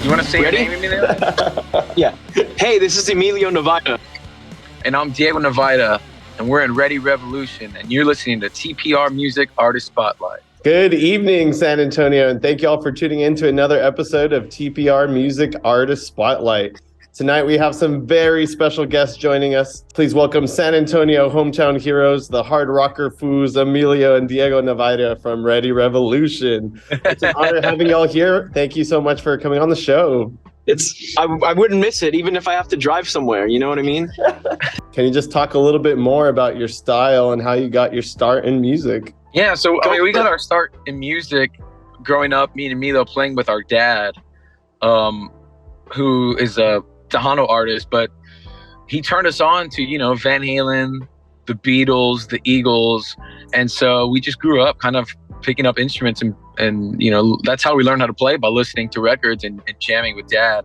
You want to say Ready? your name, Emilio? Yeah. Hey, this is Emilio Navaja. And I'm Diego Navaja, and we're in Ready Revolution, and you're listening to TPR Music Artist Spotlight. Good evening, San Antonio, and thank you all for tuning in to another episode of TPR Music Artist Spotlight. Tonight we have some very special guests joining us. Please welcome San Antonio hometown heroes, the hard rocker foos, Emilio and Diego Navaja from Ready Revolution. It's an honor having y'all here. Thank you so much for coming on the show. I wouldn't miss it even if I have to drive somewhere. You know what I mean? Can you just talk a little bit more about your style and how you got your start in music? Yeah, so we got our start in music growing up, me and Emilio playing with our dad, who is a Tejano artist, but he turned us on to, Van Halen, the Beatles, the Eagles. And so we just grew up kind of picking up instruments and that's how we learned how to play, by listening to records and jamming with dad.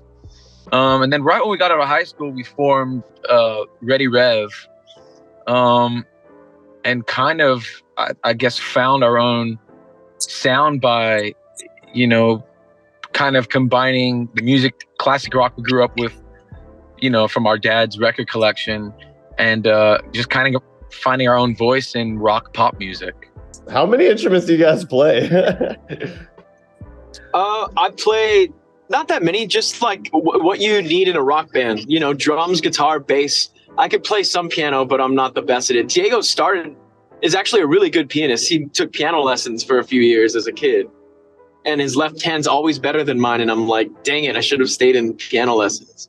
And then right when we got out of high school, we formed Ready Rev, and kind of, I guess, found our own sound by, kind of combining the music, classic rock we grew up with, from our dad's record collection, and just kind of finding our own voice in rock pop music. How many instruments do you guys play? I play not that many, just like what you need in a rock band. Drums, guitar, bass. I could play some piano, but I'm not the best at it. Diego is actually a really good pianist. He took piano lessons for a few years as a kid, and his left hand's always better than mine. And I'm like, dang it, I should have stayed in piano lessons.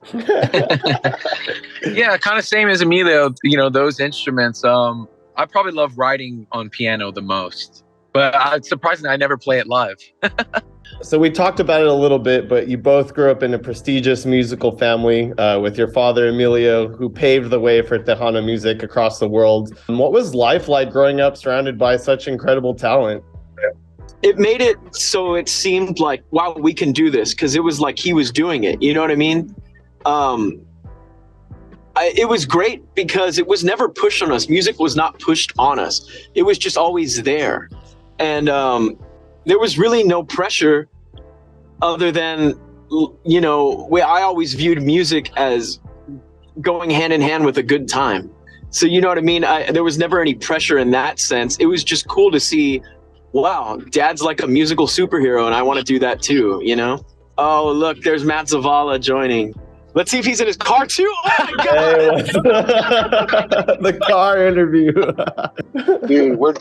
Yeah, kind of same as Emilio, those instruments. I probably love writing on piano the most, but it's surprising I never play it live. So we talked about it a little bit, but you both grew up in a prestigious musical family with your father, Emilio, who paved the way for Tejano music across the world. What was life like growing up surrounded by such incredible talent? It made it so it seemed like, wow, we can do this, because it was like he was doing it. You know what I mean? It was great because it was never pushed on us. Music was not pushed on us. It was just always there. And there was really no pressure other than, I always viewed music as going hand in hand with a good time. So, you know what I mean? There was never any pressure in that sense. It was just cool to see, wow, dad's like a musical superhero and I want to do that too, Oh, look, there's Matt Zavala joining. Let's see if he's in his car too. Oh my God. The car interview. Dude, we're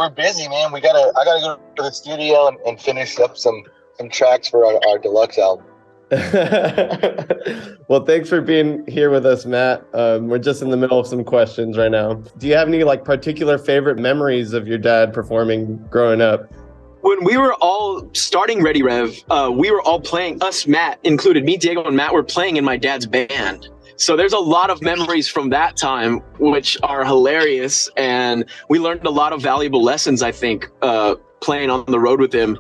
busy, man. I gotta go to the studio and finish up some tracks for our deluxe album. Well, thanks for being here with us, Matt. We're just in the middle of some questions right now. Do you have any particular favorite memories of your dad performing growing up? When we were all starting Ready Rev, we were all playing, us, Matt included, me, Diego, and Matt were playing in my dad's band. So there's a lot of memories from that time, which are hilarious. And we learned a lot of valuable lessons, I think, playing on the road with him.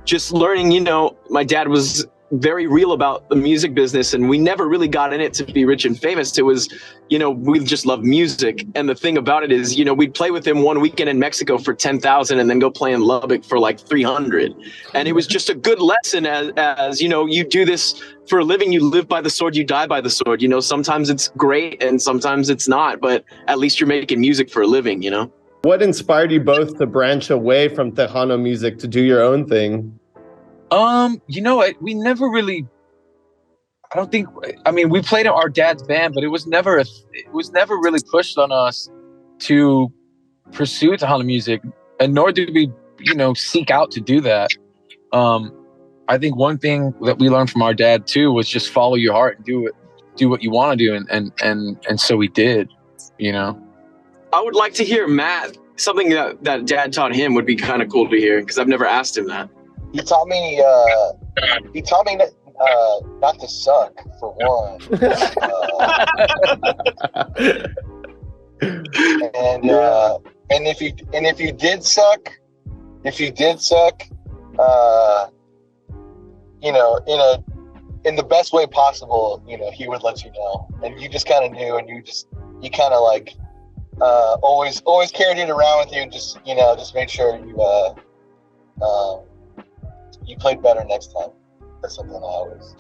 Just learning, my dad was very real about the music business, and we never really got in it to be rich and famous. It was, we just love music. And the thing about it is, we'd play with him one weekend in Mexico for 10,000 and then go play in Lubbock for like 300. And it was just a good lesson as you do this for a living, you live by the sword, you die by the sword. Sometimes it's great and sometimes it's not, but at least you're making music for a living, What inspired you both to branch away from Tejano music to do your own thing? We never really, we played in our dad's band, but it was never really pushed on us to pursue Tejano music, and nor did we, seek out to do that. I think one thing that we learned from our dad too was just follow your heart and do what you want to do. And so we did, I would like to hear Matt, something that dad taught him would be kind of cool to hear, because I've never asked him that. He taught me not to suck, for one. And if you did suck, in the best way possible, he would let you know, and you just kind of knew, and you kind of like always carried it around with you, and just made sure you played better next time. That's something I always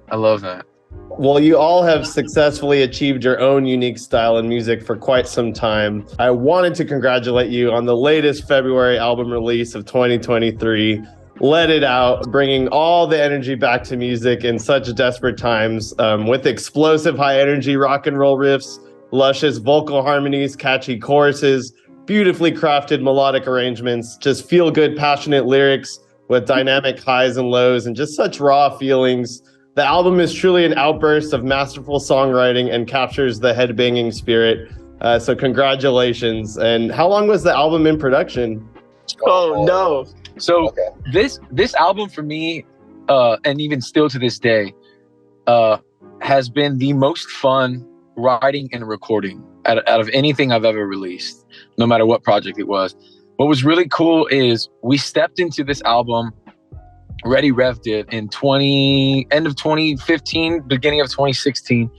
I love that. Well, you all have successfully achieved your own unique style in music for quite some time. I wanted to congratulate you on the latest February album release of 2023. Let It Out, bringing all the energy back to music in such desperate times, with explosive high energy rock and roll riffs, luscious vocal harmonies, catchy choruses, beautifully crafted melodic arrangements, just feel good, passionate lyrics with dynamic highs and lows and just such raw feelings. The album is truly an outburst of masterful songwriting and captures the headbanging spirit. So congratulations. And how long was the album in production? Oh no. So Okay. this album for me, and even still to this day, has been the most fun writing and recording out of anything I've ever released, no matter what project it was. What was really cool is we stepped into this album, Ready Rev did, in end of 2015, beginning of 2016,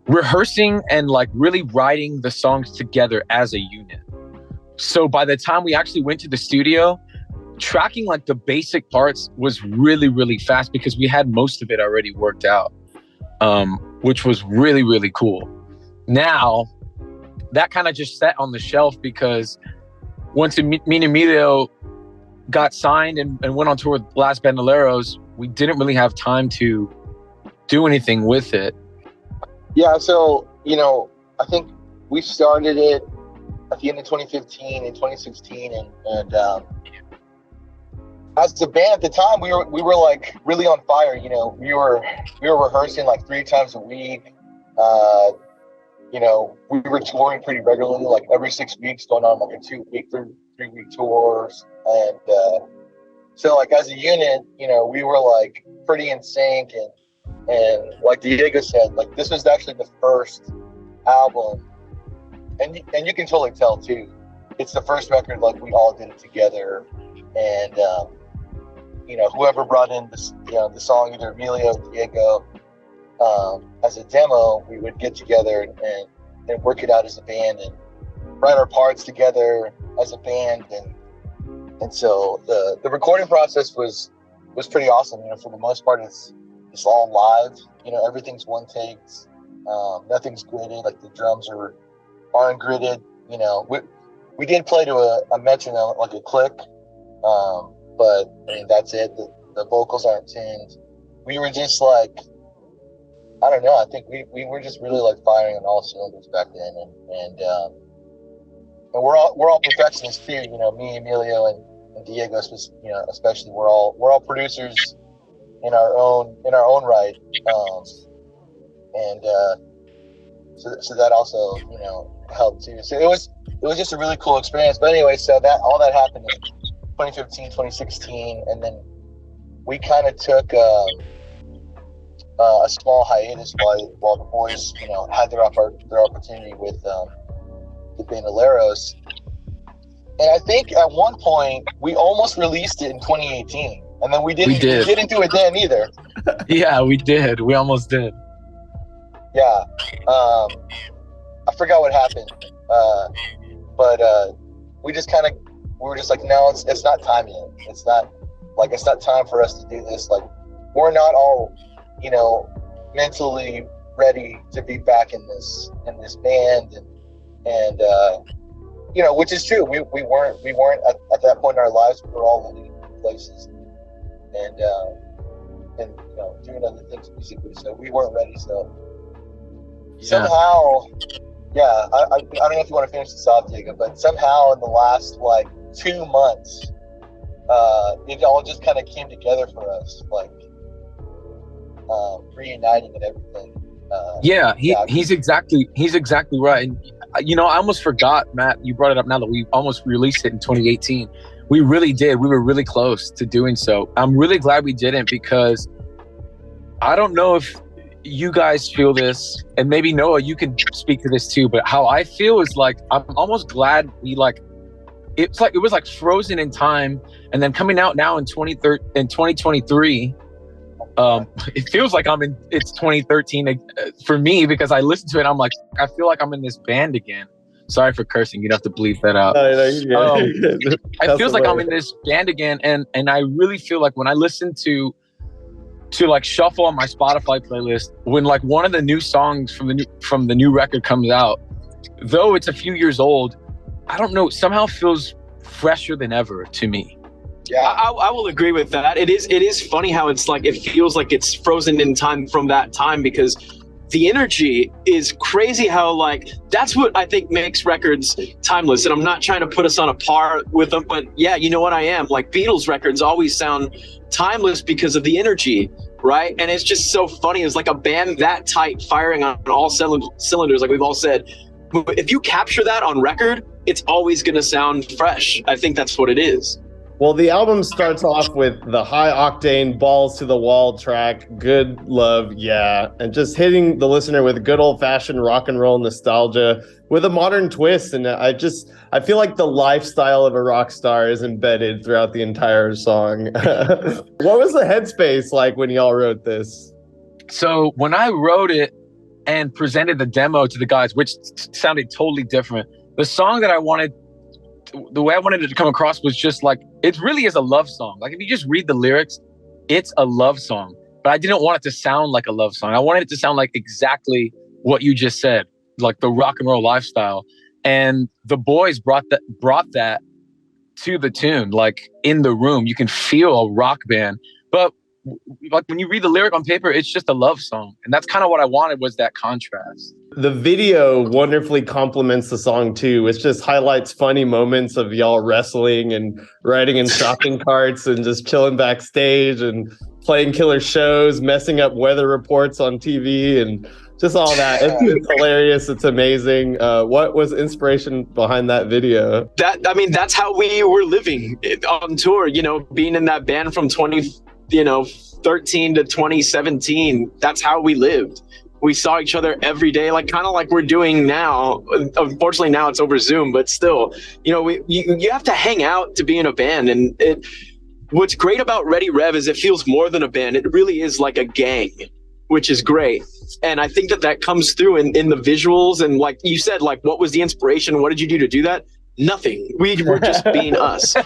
rehearsing and like really writing the songs together as a unit. So by the time we actually went to the studio, tracking like the basic parts was really, really fast because we had most of it already worked out, which was really, really cool. Now, that kind of just sat on the shelf because once me and Emilio got signed and went on tour with Las Bandoleros, we didn't really have time to do anything with it. Yeah, so, I think we started it at the end of 2015 and 2016, and as a band at the time, we were like really on fire. We were rehearsing like 3 times a week. We were touring pretty regularly, like every 6 weeks, going on like a 2-week, 3-week tours. And so like as a unit, we were like pretty in sync, and like Diego said, like this was actually the first album, and you can totally tell too. It's the first record like we all did it together, and whoever brought in this, the song, either Emilio or Diego, as a demo, we would get together and work it out as a band and write our parts together as a band, and so the recording process was pretty awesome. For the most part, it's all live. Everything's one takes. Nothing's gridded. Like the drums aren't gridded. We did play to a metronome, like a click, but I mean that's it. The vocals aren't tuned. We were just like, I don't know. I think we were just really like firing on all cylinders back then, and we're all perfectionists too. Me, Emilio, and Diego, especially we're all producers in our own right, so that also helped too. So it was just a really cool experience. But anyway, so that all that happened in 2015, 2016, and then we kind of took a small hiatus while the boys had their opportunity with the Bandoleros. And I think at one point we almost released it in 2018, and then we didn't do it then either. Yeah, we did. We almost did. Yeah, I forgot what happened, but we were just like, no, it's not time yet. It's not time for us to do this. Like, we're not all mentally ready to be back in this band, and which is true. We weren't at that point in our lives. We were all living in places and doing other things musically, so we weren't ready. So somehow, I don't know if you want to finish this off, Diego, but somehow in the last like 2 months, it all just kind of came together for us, like reuniting and everything. He's exactly right. And I almost forgot, Matt, you brought it up now that we almost released it in 2018. We really did. We were really close to doing so. I'm really glad we didn't, because I don't know if you guys feel this, and maybe Noah, you can speak to this too, but how I feel is like, I'm almost glad we it was like frozen in time, and then coming out now in 2023, it feels like it's 2013 for me, because I listen to it and I'm like, I feel like I'm in this band again. Sorry for cursing, you'd have to bleep that out. It feels like I'm in this band again, and I really feel like when I listen to to like shuffle on my Spotify playlist when like one of the new songs from the new record comes out. Though it's a few years old, I don't know, somehow feels fresher than ever to me. Yeah, I will agree with that. It is funny how it's like, it feels like it's frozen in time from that time, because the energy is crazy. How like, that's what I think makes records timeless. And I'm not trying to put us on a par with them, but yeah, you know what I am? Like, Beatles records always sound timeless because of the energy, right? And it's just so funny. It's like a band that tight, firing on all cylinders, like we've all said. If you capture that on record, it's always going to sound fresh. I think that's what it is. Well, the album starts off with the high octane balls to the wall track, Good Love, Yeah, and just hitting the listener with good old fashioned rock and roll nostalgia with a modern twist. And I feel like the lifestyle of a rock star is embedded throughout the entire song. What was the headspace like when y'all wrote this? So when I wrote it and presented the demo to the guys, which sounded totally different, the song that the way I wanted it to come across was just like, it really is a love song. Like, if you just read the lyrics, it's a love song. But I didn't want it to sound like a love song. I wanted it to sound like exactly what you just said, like the rock and roll lifestyle. And the boys brought that to the tune. Like, in the room, you can feel a rock band. But like, when you read the lyric on paper, it's just a love song. And that's kind of what I wanted, was that contrast. The video wonderfully complements the song too. It just highlights funny moments of y'all wrestling and riding in shopping carts and just chilling backstage and playing killer shows, messing up weather reports on TV and just all that. It's hilarious. It's amazing. What was inspiration behind that video? That's how we were living on tour, being in that band from 2013 to 2017. That's how we lived. We saw each other every day, like kind of like we're doing now. Unfortunately, now it's over Zoom, but still, you have to hang out to be in a band. And what's great about Ready Rev is it feels more than a band. It really is like a gang, which is great. And I think that comes through in the visuals. And like you said, like, what was the inspiration? What did you do to do that? Nothing. We were just being us. I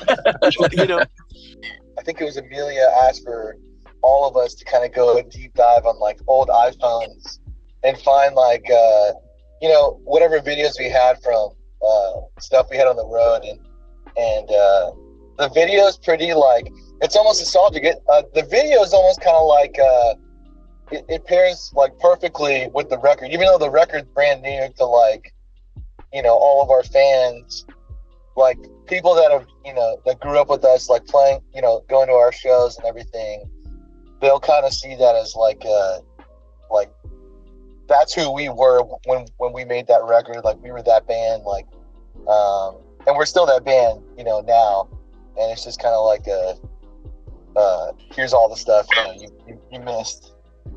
think it was Amelia asked for all of us to kind of go a deep dive on like old iPhones and find like whatever videos we had from stuff we had on the road, and the video is pretty, like, it's almost nostalgic. The video is almost kind of like it pairs like perfectly with the record, even though the record's brand new to like all of our fans, like people that have that grew up with us, like playing going to our shows and everything. They'll kind of see that as like that's who we were when we made that record. Like, we were that band, like, and we're still that band, now. And it's just kind of like here's all the stuff you missed.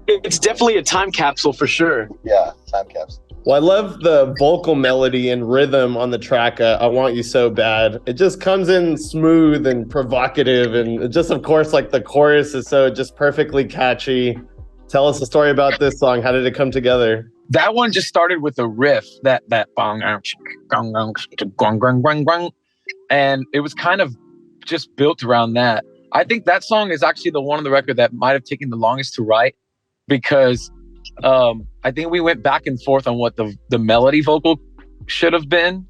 It's definitely a time capsule for sure. Yeah, time capsule. Well, I love the vocal melody and rhythm on the track, I Want You So Bad. It just comes in smooth and provocative, and just, of course, like, the chorus is so just perfectly catchy. Tell us a story about this song. How did it come together? That one just started with a riff, that bong, and it was kind of just built around that. I think that song is actually the one on the record that might have taken the longest to write, because I think we went back and forth on what the melody vocal should have been.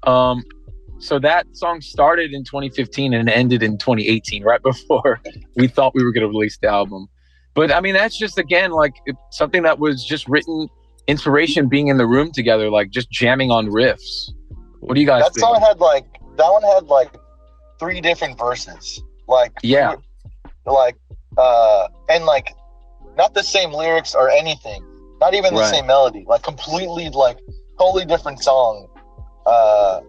So that song started in 2015 and ended in 2018, right before we thought we were going to release the album. But I mean, that's just, again, like, something that was just written, inspiration being in the room together, like just jamming on riffs. What do you guys think? That one had like 3 different verses. Like, yeah. And like, not the same lyrics or anything, not even the same melody, like completely, like, totally different song. I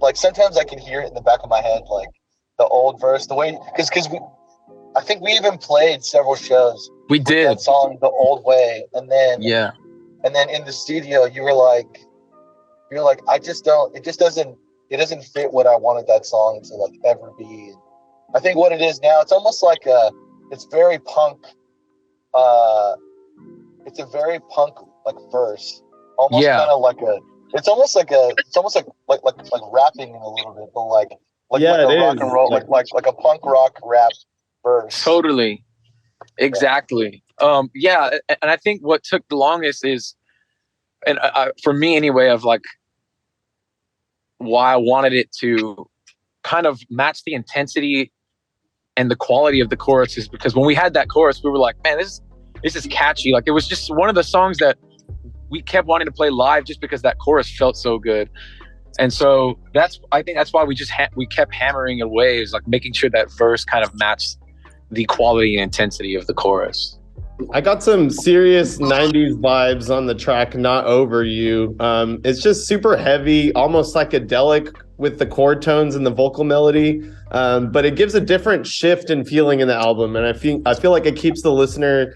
like, sometimes I can hear it in the back of my head, like the old verse, the way, because I think we even played several shows. We did that song the old way, and then and then in the studio you were like, it doesn't fit what I wanted that song to like ever be. I think what it is now, it's almost like it's very punk. It's a very punk like verse, almost kind of like it's almost like rapping a little bit, but like a rock and roll, like a punk rock rap verse. Totally. Exactly. Yeah. And I think what took the longest is, and for me anyway, of like why I wanted it to kind of match the intensity and the quality of the chorus is because when we had that chorus, we were like, man, this is catchy. Like it was just one of the songs that we kept wanting to play live just because that chorus felt so good. And so I think that's why we just we kept hammering away, is like making sure that verse kind of matched the quality and intensity of the chorus. I got some serious 90s vibes on the track Not Over You. It's just super heavy, almost psychedelic with the chord tones and the vocal melody. But it gives a different shift in feeling in the album. And I feel like it keeps the listener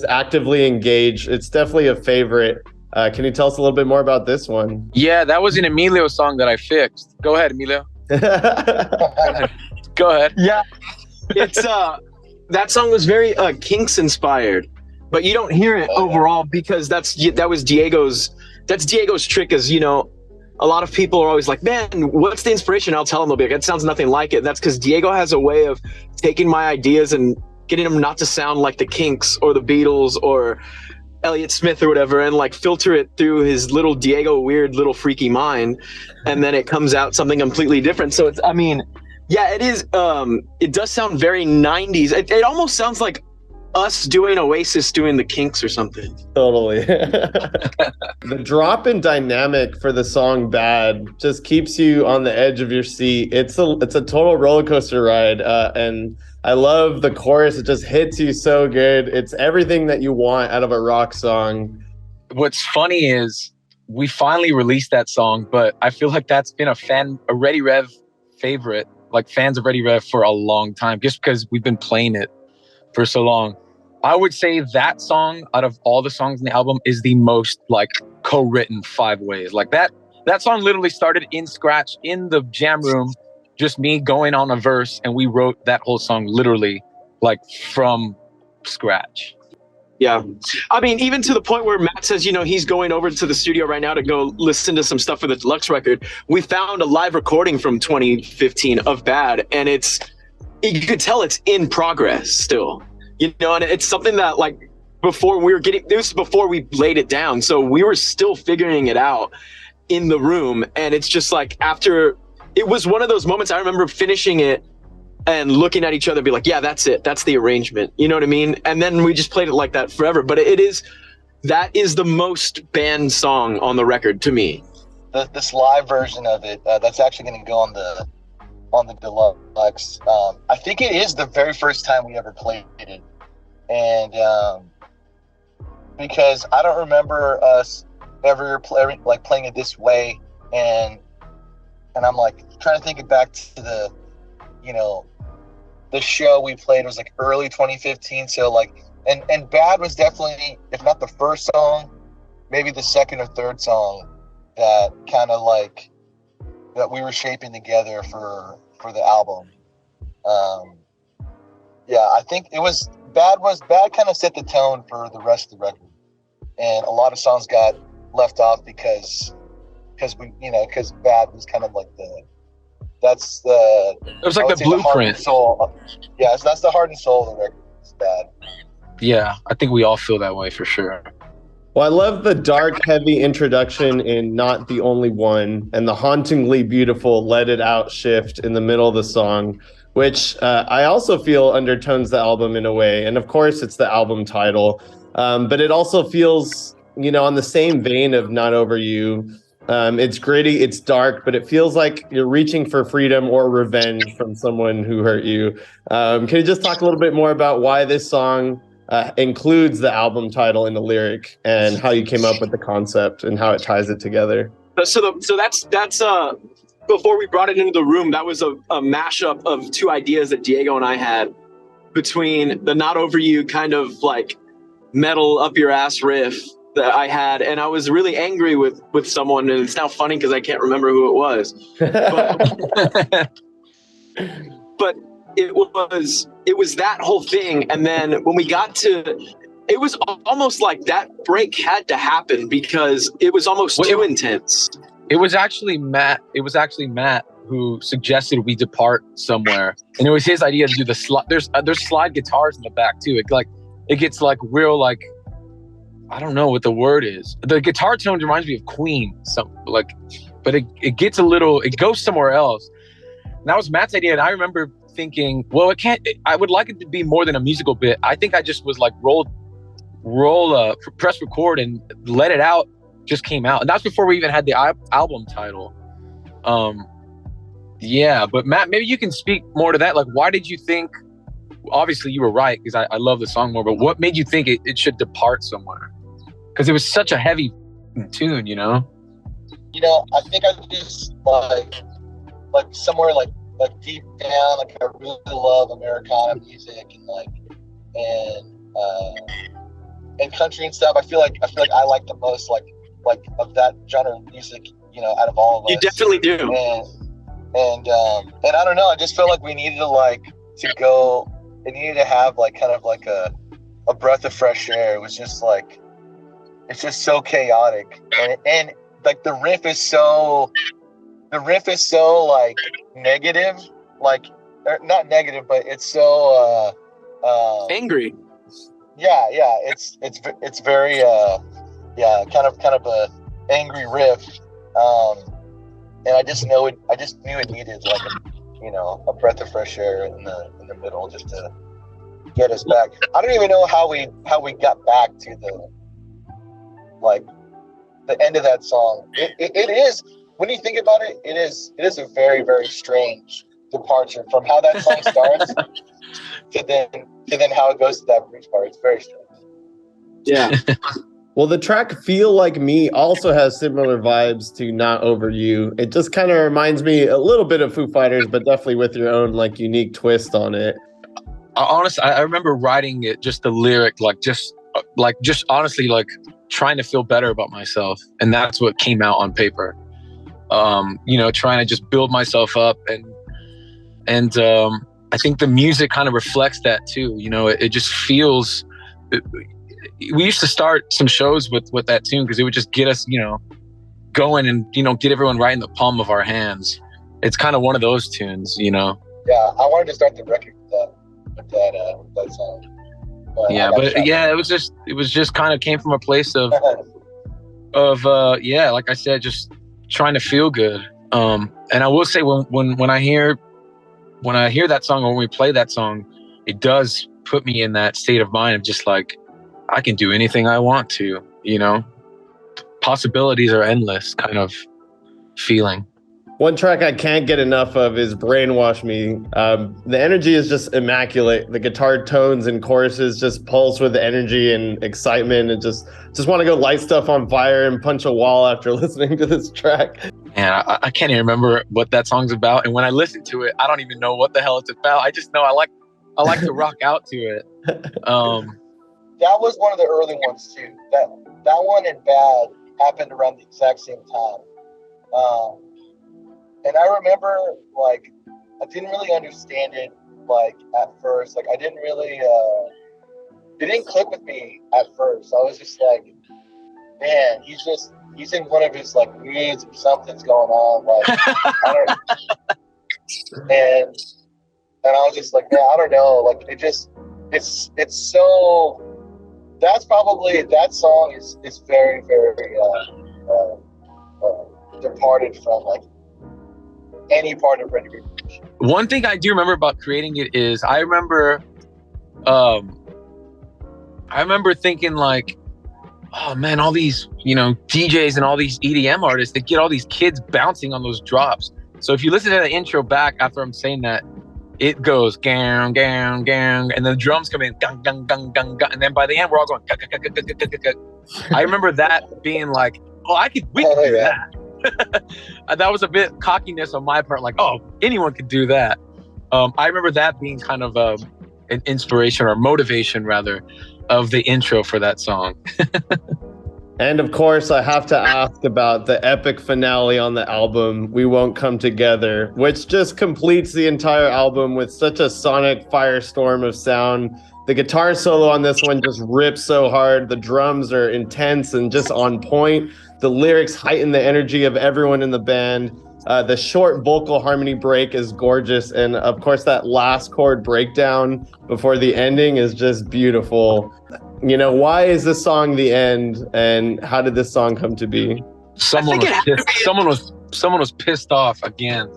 actively engaged. It's definitely a favorite. Can you tell us a little bit more about this one? Yeah, that was an Emilio song that I fixed. Go ahead, Emilio. Go ahead. Yeah. It's that song was very Kinks inspired, but you don't hear it overall because that was Diego's trick. Is, you know, a lot of people are always like, man, what's the inspiration? I'll tell them, they'll be like, it sounds nothing like it. That's because Diego has a way of taking my ideas and getting them not to sound like the Kinks or the Beatles or Elliott Smith or whatever, and like filter it through his little Diego weird little freaky mind, and then it comes out something completely different. So it's, I mean, yeah, it is. It does sound very 90s. It almost sounds like us doing Oasis doing the Kinks or something. Totally. The drop in dynamic for the song Bad just keeps you on the edge of your seat. It's a total roller coaster ride. And I love the chorus. It just hits you so good. It's everything that you want out of a rock song. What's funny is we finally released that song, but I feel like that's been a Ready Rev favorite, like fans of Ready Rev for a long time, just because we've been playing it for so long. I would say that song, out of all the songs in the album, is the most like co-written 5 ways. Like that song literally started in scratch in the jam room, just me going on a verse, and we wrote that whole song literally like from scratch. Yeah. I mean, even to the point where Matt says, you know, he's going over to the studio right now to go listen to some stuff for the deluxe record. We found a live recording from 2015 of Bad, and you could tell it's in progress still, you know, and it's something that like before we laid it down. So we were still figuring it out in the room. And it's just like, it was one of those moments I remember finishing it and looking at each other, be like, yeah, that's it. That's the arrangement. You know what I mean? And then we just played it like that forever. But that is the most band song on the record to me. This live version of it, that's actually going to go on the deluxe. I think it is the very first time we ever played it. And because I don't remember us ever playing it this way. And I'm like trying to think it back to the, you know, the show we played was like early 2015. So like, and Bad was definitely, if not the first song, maybe the second or third song that kind of like, that we were shaping together for the album. Yeah, I think it was Bad kind of set the tone for the rest of the record. And a lot of songs got left off because Bad was kind of like it was like the blueprint. Yeah, that's the heart and soul of the record. It's Bad. Yeah, I think we all feel that way for sure. Well, I love the dark, heavy introduction in Not the Only One and the hauntingly beautiful Let It Out shift in the middle of the song, which I also feel undertones the album in a way. And of course, it's the album title. But it also feels, you know, on the same vein of Not Over You. It's gritty, it's dark, but it feels like you're reaching for freedom or revenge from someone who hurt you. Can you just talk a little bit more about why this song includes the album title in the lyric and how you came up with the concept and how it ties it together? So that's before we brought it into the room, that was a mashup of 2 ideas that Diego and I had between the Not Over You kind of like metal up your ass riff that I had, and I was really angry with someone, and it's now funny because I can't remember who it was. But it was that whole thing, and then when we got to, it was almost like that break had to happen because it was almost too intense. It was actually Matt who suggested we depart somewhere, and it was his idea to do the slide. There's slide guitars in the back too. It gets like real, like, I don't know what the word is. The guitar tone reminds me of Queen, but it gets it goes somewhere else. And that was Matt's idea, and I remember thinking, well, I would like it to be more than a musical bit. I think I just was like press record and let it out. Just came out, and that's before we even had the album title. Yeah, but Matt, maybe you can speak more to that. Like, why did you think? Obviously, you were right, because I love the song more. But what made you think it should depart somewhere? Because it was such a heavy tune, you know. I think I just like somewhere like deep down, like I really love Americana music and country and stuff. I feel like I like the most like of that genre of music, out of all of us. You definitely do. And I don't know. I just felt like we needed to go. It needed to have like kind of like a breath of fresh air. It was just like, it's just so chaotic, and like the riff is so like negative, like not negative, but it's so angry. Yeah, it's very kind of a angry riff, and I just knew it needed like a breath of fresh air in the middle, just to get us back. I don't even know how we got back to the end of that song. It is, when you think about it, it is a very, very strange departure from how that song starts to then how it goes to that bridge part. It's very strange. Yeah. Well, the track Feel Like Me also has similar vibes to Not Over You. It just kind of reminds me a little bit of Foo Fighters, but definitely with your own like unique twist on it. Honestly, I remember writing it, just the lyric, just honestly, like trying to feel better about myself. And that's what came out on paper. Trying to just build myself up. And I think the music kind of reflects that too. It just feels... We used to start some shows with that tune because it would just get us, going and, get everyone right in the palm of our hands. It's kind of one of those tunes, Yeah, I wanted to start the record with that song. But it was just kind of came from a place of like I said, just trying to feel good. And I will say when I hear that song, or when we play that song, it does put me in that state of mind of just like, I can do anything I want to, possibilities are endless kind of feeling. One track I can't get enough of is Brainwash Me. The energy is just immaculate. The guitar tones and choruses just pulse with energy and excitement, and just want to go light stuff on fire and punch a wall after listening to this track. And I can't even remember what that song's about. And when I listen to it, I don't even know what the hell it's about. I just know I like to rock out to it. That was one of the early ones too. That one and Bad happened around the exact same time. And I remember, like, I didn't really understand it, like, at first. Like, I didn't really, it didn't click with me at first. I was just like, man, he's in one of his, like, moods or something's going on. Like, I don't and I was just like, man, I don't know. Like, it's so... that song is very, very departed from like any part of Ready Rich. One thing I do remember about creating it is I remember thinking like, oh man, all these DJs and all these EDM artists, they get all these kids bouncing on those drops. So if you listen to the intro back after I'm saying that, it goes gang, gang, gang, and the drums come in, gang, gang, gang, gang, gang, and then by the end we're all going. Gang, gang, gang, gang, gang, gang. I remember that being like, oh, we can do that. That was a bit cockiness on my part, like, oh, anyone could do that. I remember that being kind of an inspiration or motivation rather of the intro for that song. And of course, I have to ask about the epic finale on the album, We Won't Come Together, which just completes the entire album with such a sonic firestorm of sound. The guitar solo on this one just rips so hard. The drums are intense and just on point. The lyrics heighten the energy of everyone in the band. The short vocal harmony break is gorgeous. And of course, that last chord breakdown before the ending is just beautiful. You know, why is this song the end, and how did this song come to be? Someone was pissed off again.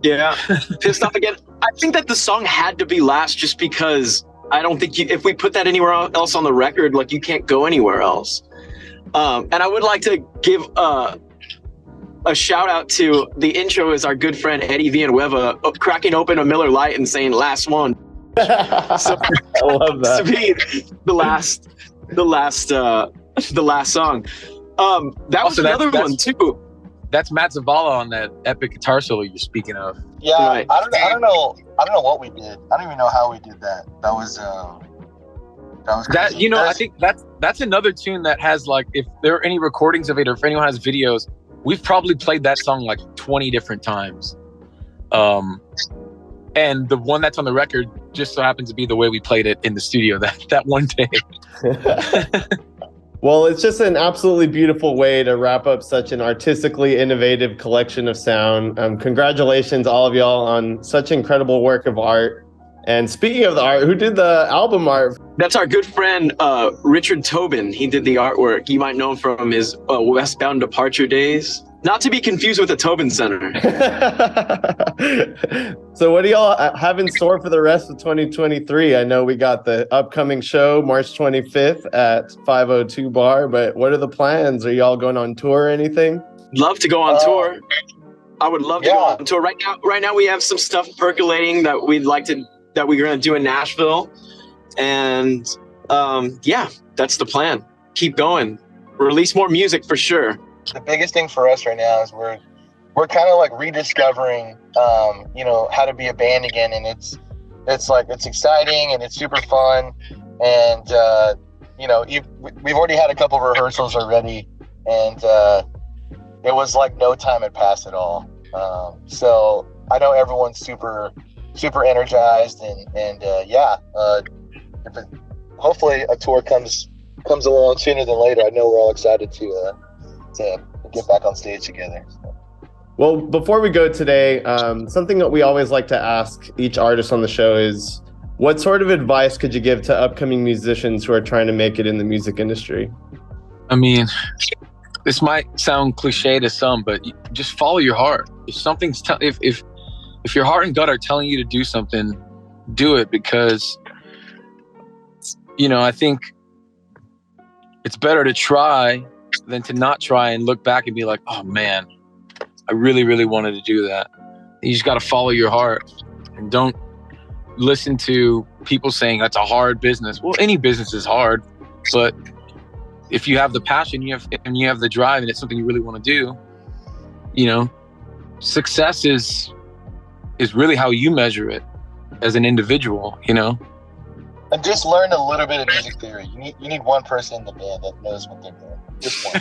Yeah, pissed off again. I think that the song had to be last just because I don't think if we put that anywhere else on the record, like, you can't go anywhere else. And I would like to give a shout out to the intro is our good friend Eddie Villanueva cracking open a Miller Lite and saying "last one." So I love that. to be the last song. That was another one too. That's Matt Zavala on that epic guitar solo you're speaking of. Yeah, Right. I don't know what we did. I don't even know how we did that. That was That, you know, I think that's another tune that has, like, if there are any recordings of it or if anyone has videos, we've probably played that song like 20 different times. And the one that's on the record just so happens to be the way we played it in the studio that one day. Well, it's just an absolutely beautiful way to wrap up such an artistically innovative collection of sound. Congratulations, all of y'all, on such incredible work of art. And speaking of the art, who did the album art? That's our good friend Richard Tobin. He did the artwork. You might know him from his Westbound Departure days. Not to be confused with the Tobin Center. So what do y'all have in store for the rest of 2023? I know we got the upcoming show March 25th at 502 Bar, but what are the plans? Are y'all going on tour or anything? Love to go on tour. I would love to go on tour. Right now we have some stuff percolating that we're gonna do in Nashville. And yeah, that's the plan. Keep going. Release more music for sure. The biggest thing for us right now is we're kind of like rediscovering how to be a band again, and it's exciting and it's super fun, and we've already had a couple of rehearsals already, and it was like no time had passed at all. So I know everyone's super energized, and hopefully a tour comes along sooner than later. I know we're all excited to get back on stage together. Well, before we go today, something that we always like to ask each artist on the show is, what sort of advice could you give to upcoming musicians who are trying to make it in the music industry? I mean, this might sound cliche to some, but just follow your heart. If something's if your heart and gut are telling you to do something, do it, because I think it's better to try than to not try and look back and be like, oh man, I really, really wanted to do that. You just got to follow your heart and don't listen to people saying that's a hard business. Well, any business is hard, but if you have the passion, you have the drive, and it's something you really want to do, success is really how you measure it as an individual, And just learn a little bit of music theory. You need one person in the band that knows what they're doing. Just one.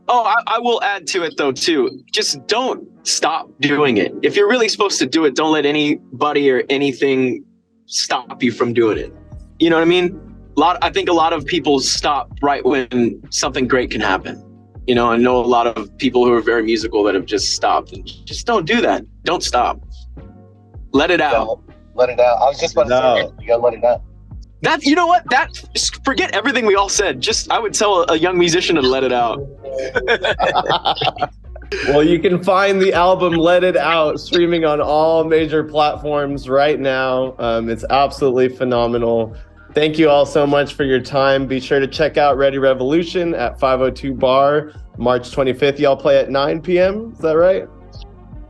I will add to it though too. Just don't stop doing it. If you're really supposed to do it, don't let anybody or anything stop you from doing it. You know what I mean? I think a lot of people stop right when something great can happen. I know a lot of people who are very musical that have just stopped, and just don't do that. Don't stop. Let it out. Let it out. I was just about to say that. You gotta let it out. You know what? Forget everything we all said. I would tell a young musician to let it out. Well, you can find the album Let It Out streaming on all major platforms right now. It's absolutely phenomenal. Thank you all so much for your time. Be sure to check out Ready Revolution at 502 Bar, March 25th. Y'all play at 9 p.m. Is that right?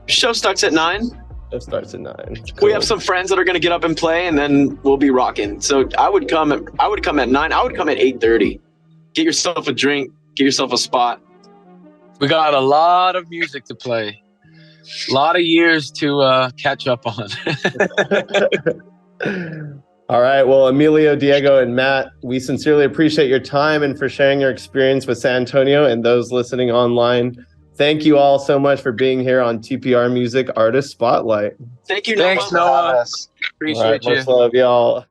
Show starts at 9. It starts at 9. Cool. We have some friends that are going to get up and play, and then we'll be rocking. So I would come at 9. I would come at 8:30. Get yourself a drink. Get yourself a spot. We got a lot of music to play. A lot of years to catch up on. All right. Well, Emilio, Diego, and Matt, we sincerely appreciate your time and for sharing your experience with San Antonio, and those listening online. Thank you all so much for being here on TPR Music Artist Spotlight. Thank you, Noah. Thanks, Noah. Appreciate you. Much love, y'all.